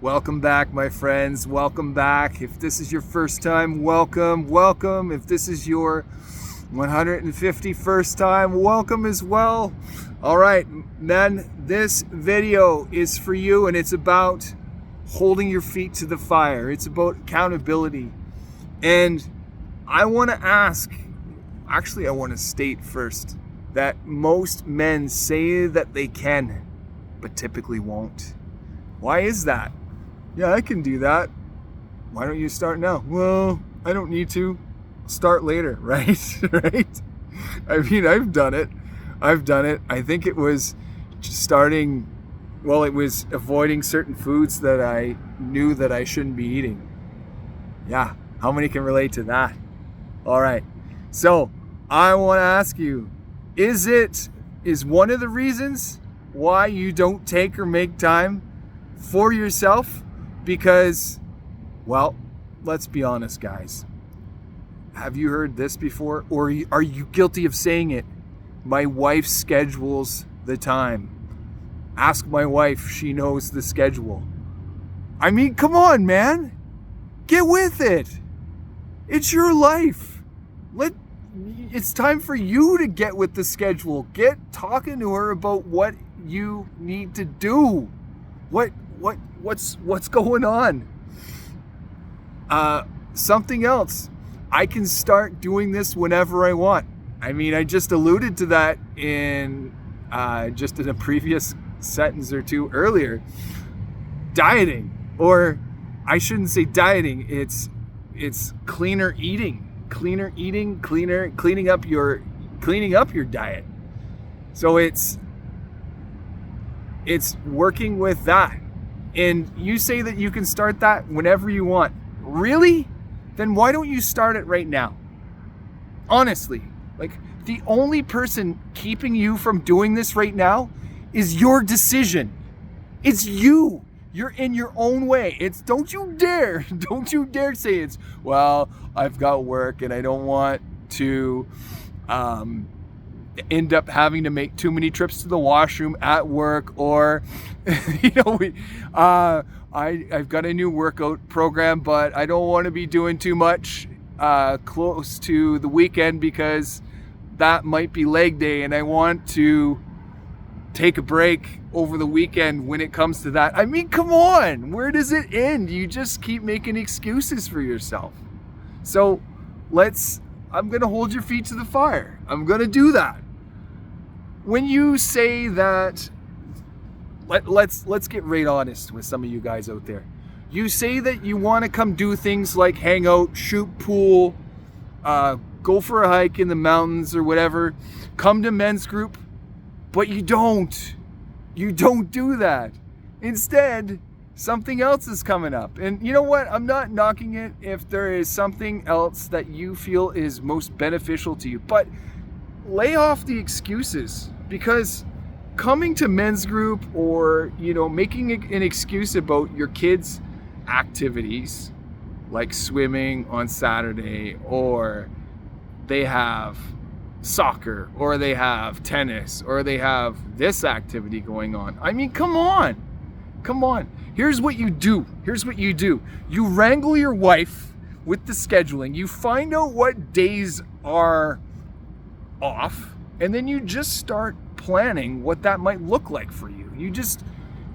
Welcome back, my friends. Welcome back. If this is your first time, welcome. If this is your 151st time, welcome as well. All right, men, this video is for you, and it's about holding your feet to the fire. It's about accountability. And I want to I want to state first that most men say that they can, but typically won't. Why is that? Yeah, I can do that. Why don't you start now? Well, I don't need to. Start later, right? Right? I mean, I've done it. I think it was it was avoiding certain foods that I knew that I shouldn't be eating. Yeah, how many can relate to that? All right. So, I want to ask you, is one of the reasons why you don't take or make time for yourself because, well, let's be honest, guys. Have you heard this before? Or are you guilty of saying it? My wife schedules the time. Ask my wife, she knows the schedule. I mean, come on, man. Get with it. It's your life. It's time for you to get with the schedule. Get talking to her about what you need to do. What's going on? Something else. I can start doing this whenever I want. I mean, I just alluded to that in a previous sentence or two earlier. Dieting, or I shouldn't say dieting. It's cleaner eating, cleaning up your diet. So it's working with that. And you say that you can start that whenever you want. Really? Then why don't you start it right now? Honestly, the only person keeping you from doing this right now is your decision. It's you. You're in your own way. Don't you dare say it's, well, I've got work and I don't want to end up having to make too many trips to the washroom at work, or I've got a new workout program, but I don't want to be doing too much close to the weekend because that might be leg day and I want to take a break over the weekend when it comes to that. I mean, come on, where does it end? You just keep making excuses for yourself. So I'm going to hold your feet to the fire. I'm going to do that. When you say that, let's get right honest with some of you guys out there. You say that you want to come do things like hang out, shoot pool, go for a hike in the mountains or whatever, come to men's group, but you don't. You don't do that. Instead, something else is coming up. And you know what? I'm not knocking it if there is something else that you feel is most beneficial to you, but lay off the excuses, because coming to men's group or, making an excuse about your kids' activities like swimming on Saturday, or they have soccer, or they have tennis, or they have this activity going on. I mean, come on. Here's what you do. You wrangle your wife with the scheduling. You find out what days are off, and then you just start planning what that might look like for you.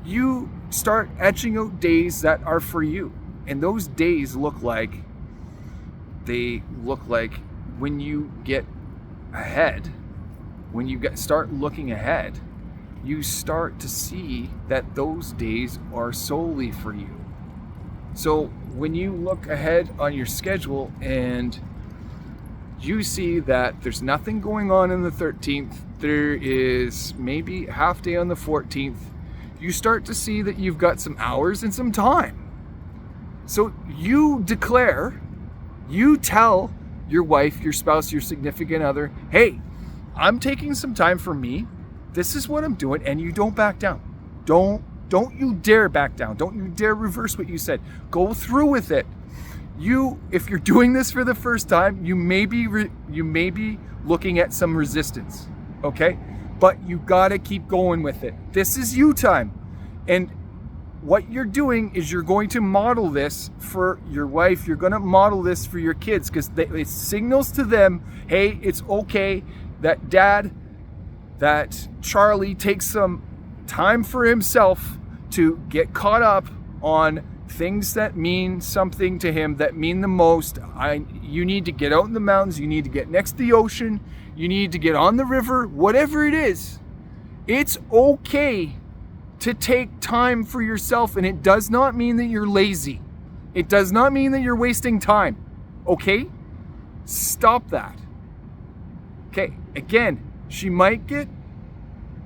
You start etching out days that are for you, and those days look like when you get ahead, start looking ahead, you start to see that those days are solely for you. So when you look ahead on your schedule and you see that there's nothing going on the 13th, there is maybe half day on the 14th, you start to see that you've got some hours and some time. So you tell your wife, your spouse, your significant other, hey, I'm taking some time for me. This is what I'm doing, and you don't back down. Don't you dare back down. Don't you dare reverse what you said. Go through with it. If you're doing this for the first time, you may be looking at some resistance, okay? But you gotta keep going with it. This is you time. And what you're doing is you're going to model this for your wife. You're going to model this for your kids, because it signals to them, hey, it's okay that that Charlie takes some time for himself to get caught up on things that mean something to him, that mean the most. You need to get out in the mountains. You need to get next to the ocean. You need to get on the river. Whatever it is, it's okay to take time for yourself, and it does not mean that you're lazy. It does not mean that you're wasting time. Okay? Stop that. Okay, again, she might get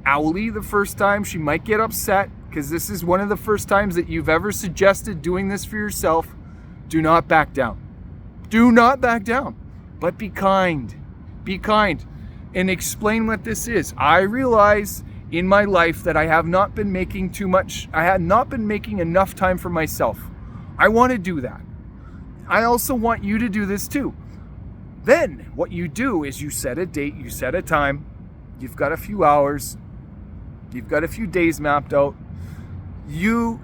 owly the first time. She might get upset because this is one of the first times that you've ever suggested doing this for yourself. Do not back down. Do not back down. But be kind. Be kind. And explain what this is. I realize in my life that I have not been making too much. I had not been making enough time for myself. I want to do that. I also want you to do this too. Then what you do is you set a date, you set a time, you've got a few hours, you've got a few days mapped out. You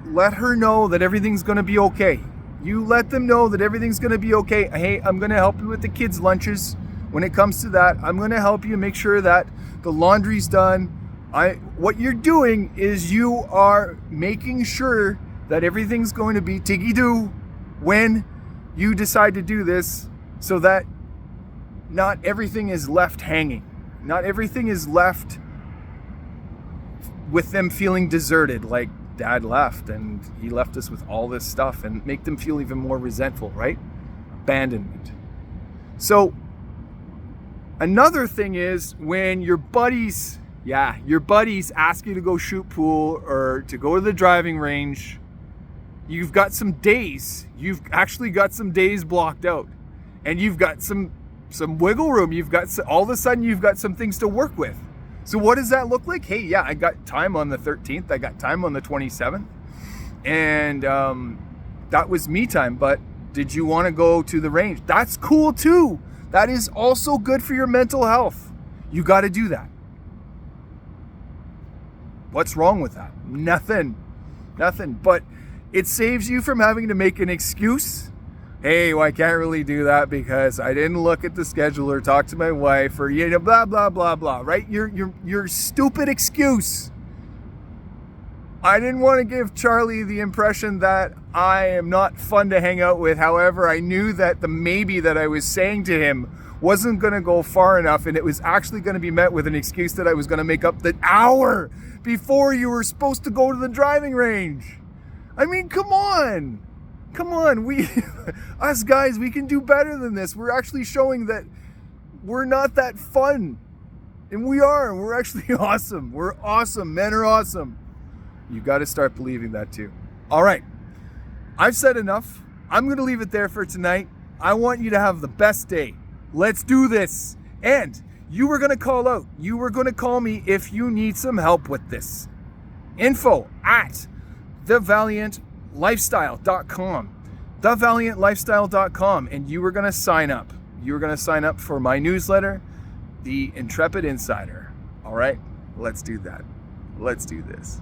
let her know that everything's going to be okay. You let them know that everything's going to be okay. Hey, I'm going to help you with the kids' lunches. When it comes to that, I'm going to help you make sure that the laundry's done. What you're doing is you are making sure that everything's going to be ticky-doo when you decide to do this, so that not everything is left hanging. Not everything is left with them feeling deserted, like Dad left and he left us with all this stuff, and make them feel even more resentful, right? Abandonment. So another thing is when your buddies ask you to go shoot pool or to go to the driving range, you've got some days. You've actually got some days blocked out. And you've got some wiggle room. All of a sudden you've got some things to work with. So what does that look like? Hey, yeah, I got time on the 13th. I got time on the 27th. And that was me time. But did you want to go to the range? That's cool too. That is also good for your mental health. You got to do that. What's wrong with that? Nothing. But it saves you from having to make an excuse. Hey, well, I can't really do that because I didn't look at the schedule or talk to my wife, or blah blah blah blah. Right? Your stupid excuse. I didn't want to give Charlie the impression that I am not fun to hang out with. However, I knew that the maybe that I was saying to him wasn't going to go far enough, and it was actually going to be met with an excuse that I was going to make up the hour before you were supposed to go to the driving range. I mean, come on, we, us guys, we can do better than this. We're actually showing that we're not that fun, and we're actually awesome. We're awesome. Men are awesome. You got to start believing that too. All right, I've said enough. I'm going to leave it there for tonight. I want you to have the best day. Let's do this. And you were going to call out. You were going to call me if you need some help with this. Info at thevaliantlifestyle.com. thevaliantlifestyle.com. And you were going to sign up. You were going to sign up for my newsletter, the Intrepid Insider. All right, let's do that. Let's do this.